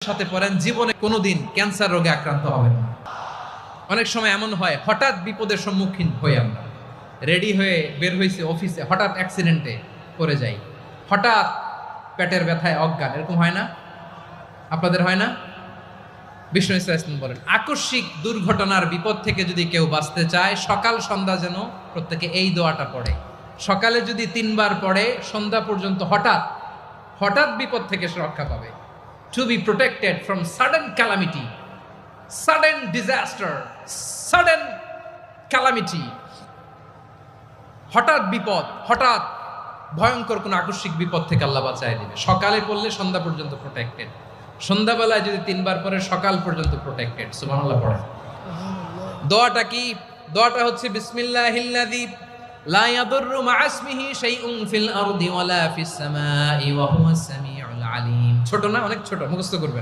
সাথে পড়েন, জীবনে কোনোদিন ক্যান্সার রোগে আক্রান্ত হবেন না। অনেক সময় এমন হয়, হঠাৎ বিপদের সম্মুখীন হই আমরা, রেডি হয়ে বের হয়েছে অফিসে, হঠাৎ অ্যাক্সিডেন্টে পড়ে যাই, হঠাৎ পেটের ব্যথায় অজ্ঞান, এরকম হয় না? আপনাদের হয় না? বিষ্ণু ইসলাম বলেন, আকস্মিক দুর্ঘটনার বিপদ থেকে যদি কেউ বাঁচতে চায়, সকাল সন্ধ্যা যেন প্রত্যেকে এই দোয়াটা পড়ে। সকালে যদি 3 বার পড়ে, সন্ধ্যা পর্যন্ত হঠাৎ হঠাৎ বিপদ থেকে সে রক্ষা পাবে। To be protected from sudden calamity, sudden disaster, sudden calamity, হঠাৎ বিপদ, হঠাৎ ভয়ঙ্কর কোন আকস্মিক বিপদ থেকে আল্লাহ বাঁচায় দিবে। সকালে পড়লে সন্ধ্যা পর্যন্ত প্রোটেক্টেড, সন্ধ্যাবেলায় যদি 3 বার পরে সকাল পর্যন্ত প্রোটেক্টেড। সুবহানাল্লাহ পড়ে। দোয়াটা কি? দোয়াটা হচ্ছে বিসমিল্লাহিল্লাযী লা ইয়াদুররু মা'a ইসমিহি শাইউন ফিল আরদি ওয়ালা ফিস সামাই ওয়া হুয়াস সামিউল আলিম। ছোট না? অনেক ছোট, মুখস্থ করবেন।